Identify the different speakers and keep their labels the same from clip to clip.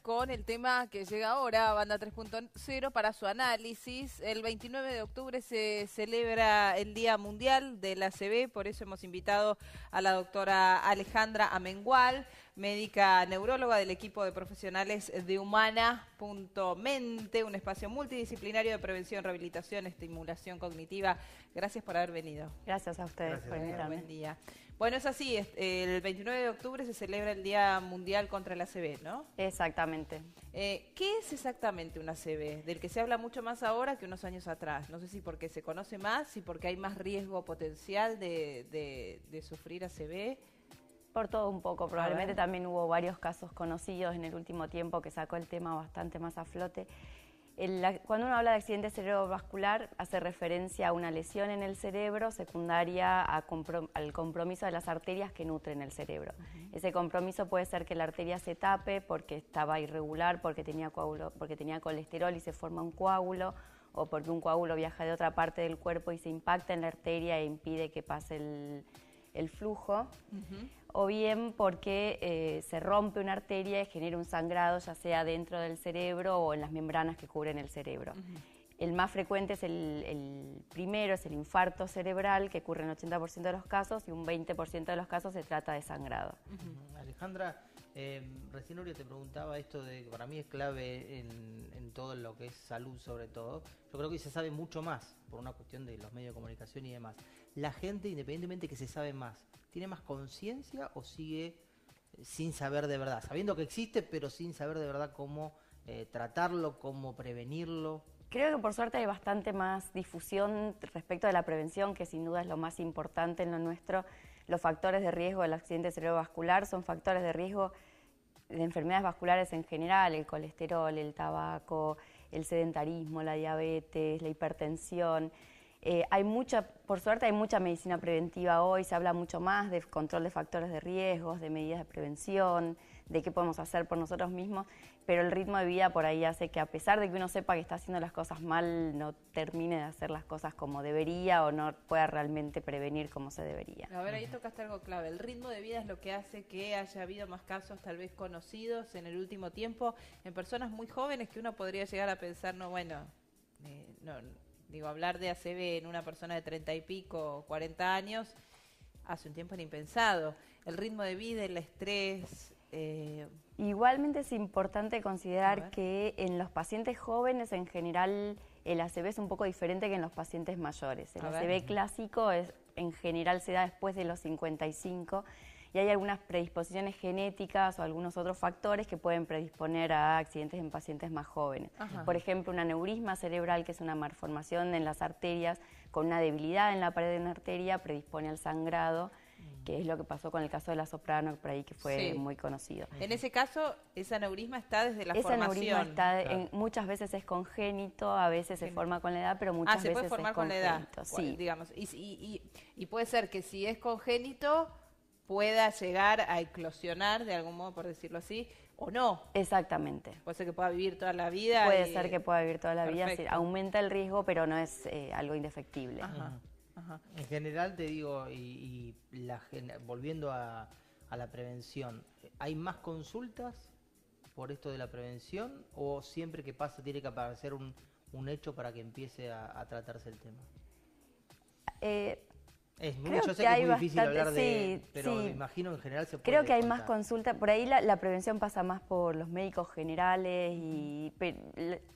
Speaker 1: con el tema que llega ahora, Banda 3.0, para su análisis. El 29 de octubre se celebra el Día Mundial de la ACV, por eso hemos invitado a la doctora Alejandra Amengual, médica neuróloga del equipo de profesionales de Humana.mente, un espacio multidisciplinario de prevención, rehabilitación, estimulación cognitiva. Gracias por haber venido.
Speaker 2: Gracias a ustedes por invitarme.
Speaker 1: Buen día. Bueno, es así, el 29 de octubre se celebra el Día Mundial contra la ACV, ¿no?
Speaker 2: Exactamente.
Speaker 1: ¿Qué es exactamente una ACV? Del que se habla mucho más ahora que unos años atrás. No sé si porque se conoce más, si porque hay más riesgo potencial de sufrir ACV.
Speaker 2: Por todo un poco, probablemente también hubo varios casos conocidos en el último tiempo que sacó el tema bastante más a flote. Cuando uno habla de accidente cerebrovascular, hace referencia a una lesión en el cerebro secundaria al compromiso de las arterias que nutren el cerebro. Ese compromiso puede ser que la arteria se tape porque estaba irregular, porque tenía colesterol y se forma un coágulo, o porque un coágulo viaja de otra parte del cuerpo y se impacta en la arteria e impide que pase el flujo, o bien porque se rompe una arteria y genera un sangrado, ya sea dentro del cerebro o en las membranas que cubren el cerebro. El más frecuente es el primero, es el infarto cerebral, que ocurre en el 80% de los casos, y un 20% de los casos se trata de sangrado.
Speaker 3: Alejandra, recién Nuria te preguntaba esto de que para mí es clave en todo lo que es salud, sobre todo. Yo creo que se sabe mucho más por una cuestión de los medios de comunicación y demás. La gente, independientemente que se sabe más, ¿tiene más conciencia o sigue sin saber de verdad? Sabiendo que existe, pero sin saber de verdad cómo tratarlo, cómo prevenirlo.
Speaker 2: Creo que por suerte hay bastante más difusión respecto de la prevención, que sin duda es lo más importante en lo nuestro. Los factores de riesgo del accidente cerebrovascular son factores de riesgo de enfermedades vasculares en general: el colesterol, el tabaco, el sedentarismo, la diabetes, la hipertensión. Por suerte hay mucha medicina preventiva hoy, se habla mucho más de control de factores de riesgos, de medidas de prevención, de qué podemos hacer por nosotros mismos, pero el ritmo de vida por ahí hace que, a pesar de que uno sepa que está haciendo las cosas mal, no termine de hacer las cosas como debería o no pueda realmente prevenir como se debería.
Speaker 1: A ver, ahí tocaste algo clave. El ritmo de vida es lo que hace que haya habido más casos tal vez conocidos en el último tiempo en personas muy jóvenes, que uno podría llegar a pensar, hablar de ACV en una persona de 30 y pico, 40 años, hace un tiempo era impensado. El ritmo de vida, el estrés...
Speaker 2: Igualmente es importante considerar que en los pacientes jóvenes en general el ACV es un poco diferente que en los pacientes mayores. El ACV clásico en general se da después de los 55 y hay algunas predisposiciones genéticas o algunos otros factores que pueden predisponer a accidentes en pacientes más jóvenes. Por ejemplo, un aneurisma cerebral, que es una malformación en las arterias con una debilidad en la pared de una arteria, predispone al sangrado, que es lo que pasó con el caso de la soprano, por ahí, que fue muy conocido.
Speaker 1: En ese caso, ese aneurisma está desde la formación.
Speaker 2: Ese aneurisma muchas veces es congénito, a veces se forma con la edad, pero muchas veces
Speaker 1: se puede formar
Speaker 2: es congénito.
Speaker 1: Con la edad,
Speaker 2: sí.
Speaker 1: Digamos. Y puede ser que si es congénito pueda llegar a eclosionar, de algún modo, por decirlo así, o no.
Speaker 2: Exactamente.
Speaker 1: Puede ser que pueda vivir toda la vida.
Speaker 2: Puede ser que pueda vivir toda la vida, sí, aumenta el riesgo, pero no es algo indefectible.
Speaker 3: En general te digo, volviendo a la prevención, ¿hay más consultas por esto de la prevención o siempre que pasa tiene que aparecer un hecho para que empiece a tratarse el tema? Yo sé que es muy difícil hablar pero me imagino en general se puede
Speaker 2: Creo que hay
Speaker 3: contar.
Speaker 2: más consultas, por ahí la prevención pasa más por los médicos generales y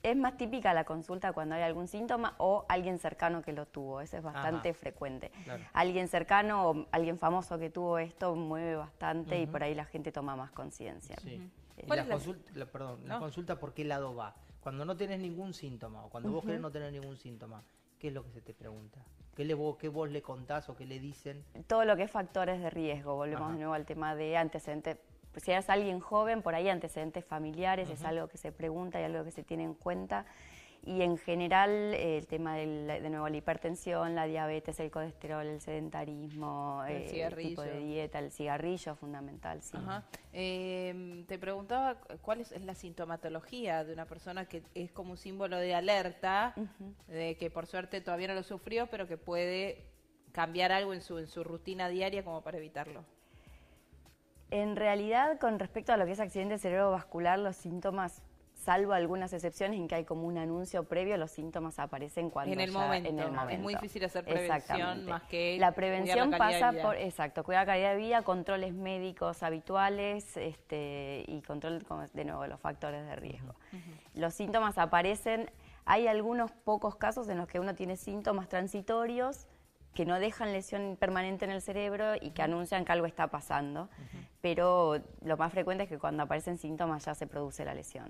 Speaker 2: es más típica la consulta cuando hay algún síntoma o alguien cercano que lo tuvo, eso es bastante frecuente. Claro. Alguien cercano o alguien famoso que tuvo esto mueve bastante y por ahí la gente toma más conciencia.
Speaker 3: Sí. La consulta, ¿por qué lado va? Cuando no tenés ningún síntoma o cuando vos querés no tener ningún síntoma, ¿qué es lo que se te pregunta? ¿Qué vos le contás o qué le dicen?
Speaker 2: Todo lo que es factores de riesgo. Volvemos de nuevo al tema de antecedentes. Si eres alguien joven, por ahí antecedentes familiares es algo que se pregunta y algo que se tiene en cuenta. Y en general el tema de nuevo la hipertensión, la diabetes, el colesterol, el sedentarismo, el tipo de dieta, el cigarrillo fundamental. Sí.
Speaker 1: Te preguntaba cuál es la sintomatología de una persona que es como un símbolo de alerta, de que por suerte todavía no lo sufrió, pero que puede cambiar algo en su rutina diaria como para evitarlo.
Speaker 2: En realidad, con respecto a lo que es accidente cerebrovascular, los síntomas, salvo algunas excepciones en que hay como un anuncio previo, los síntomas aparecen cuando
Speaker 1: en el momento. Es muy difícil hacer prevención más que
Speaker 2: la prevención
Speaker 1: cuidar la calidad
Speaker 2: pasa
Speaker 1: de vida.
Speaker 2: por cuidar la calidad de vida, controles médicos habituales y control de nuevo de los factores de riesgo. Los síntomas aparecen, hay algunos pocos casos en los que uno tiene síntomas transitorios que no dejan lesión permanente en el cerebro y que anuncian que algo está pasando, pero lo más frecuente es que cuando aparecen síntomas ya se produce la lesión.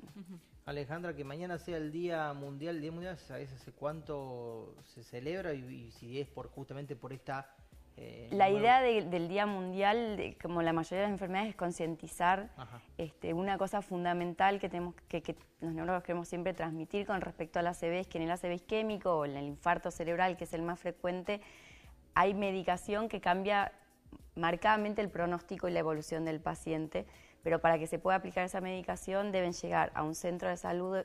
Speaker 3: Alejandra, que mañana sea el Día Mundial, ¿sabes hace cuánto se celebra y si es justamente por esta...
Speaker 2: La idea del Día Mundial, como la mayoría de las enfermedades, es concientizar una cosa fundamental que tenemos que los neurólogos queremos siempre transmitir con respecto al ACV, es que en el ACV isquémico o en el infarto cerebral, que es el más frecuente, hay medicación que cambia marcadamente el pronóstico y la evolución del paciente, pero para que se pueda aplicar esa medicación deben llegar a un centro de salud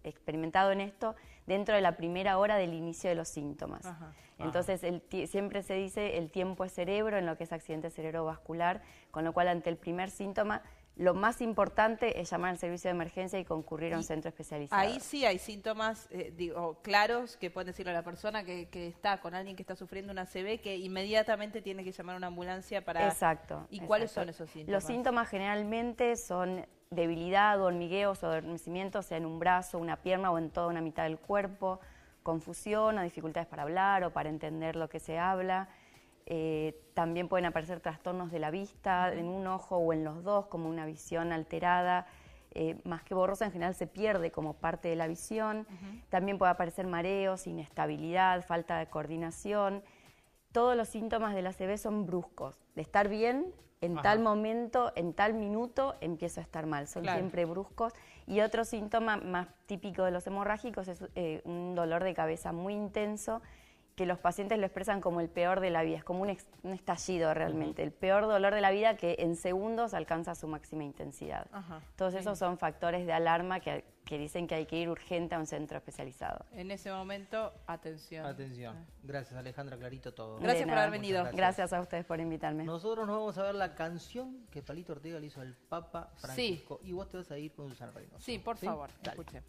Speaker 2: experimentado en esto dentro de la primera hora del inicio de los síntomas. Entonces, siempre se dice el tiempo es cerebro en lo que es accidente cerebrovascular, con lo cual ante el primer síntoma lo más importante es llamar al servicio de emergencia y concurrir a un centro especializado.
Speaker 1: Ahí sí hay síntomas claros que pueden decirle a la persona que está con alguien que está sufriendo una ACV que inmediatamente tiene que llamar a una ambulancia para...
Speaker 2: Exacto.
Speaker 1: ¿Y cuáles son esos síntomas?
Speaker 2: Los síntomas generalmente son debilidad, hormigueos o adormecimiento, sea en un brazo, una pierna o en toda una mitad del cuerpo, confusión o dificultades para hablar o para entender lo que se habla. También pueden aparecer trastornos de la vista en un ojo o en los dos, como una visión alterada, más que borrosa, en general se pierde como parte de la visión. También puede aparecer mareos, inestabilidad, falta de coordinación. Todos los síntomas de la ACV son bruscos, de estar bien, en tal momento, en tal minuto, empiezo a estar mal, son siempre bruscos. Y otro síntoma más típico de los hemorrágicos es un dolor de cabeza muy intenso, que los pacientes lo expresan como el peor de la vida, es como un estallido realmente, el peor dolor de la vida que en segundos alcanza su máxima intensidad. Todos esos son factores de alarma que dicen que hay que ir urgente a un centro especializado.
Speaker 1: En ese momento, atención.
Speaker 3: Atención. Gracias, Alejandra, clarito todo.
Speaker 1: Gracias por haber venido.
Speaker 2: Gracias a ustedes por invitarme.
Speaker 3: Nosotros nos vamos a ver la canción que Palito Ortega le hizo al Papa Francisco. Y vos te vas a ir con Susana Reynoso.
Speaker 1: Sí, por favor,
Speaker 3: Dale.
Speaker 1: escuche.